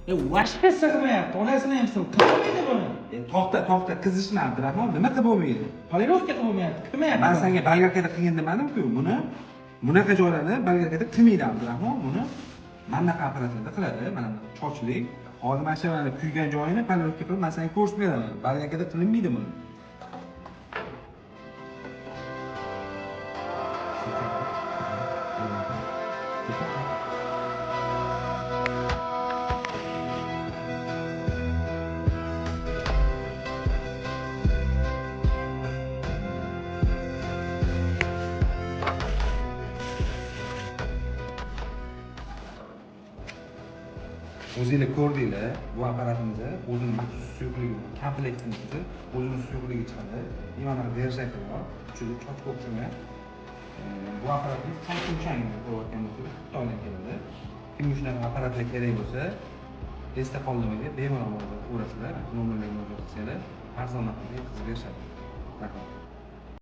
Voshpa sig'mayapti. Onasini ham sig'ib. Qilmaydi buni. To'xta, qizishma Abdurahmon, nima qilib bo'lmaydi? Polirovka qilmayapti. Qilmayapti. Men senga bolgarkada qilgin demadim-ku, buni. Bunaqa joylarni bolgarkada qilmaydi Abdurahmon, buni. Manaqa apparatlarda qiladi, mana chochlik. Hozir mana shu kuygan joyini polirovka qilib, men senga ko'rsatib beraman. Bolgarkada qilinmaydi buni. O'zinglar ko'rdinglar, bu apparatimizni o'zini maxsus suyuqligi, komplektimizni o'zini suyuqligi chiqadi. Mana verjaka bor, ichida chochqa o'xshagan. Bu apparatni Samsung qo'yayotgan bo'lsak, Xitoydan keladi. Kimga shunaqa apparatlar kerak bo'lsa, esda qoldirmaga bemalol o'rasizlar, nomerlarga murojaat qilsanglar, arzon narxda yetkazib berishadi. Rahmat.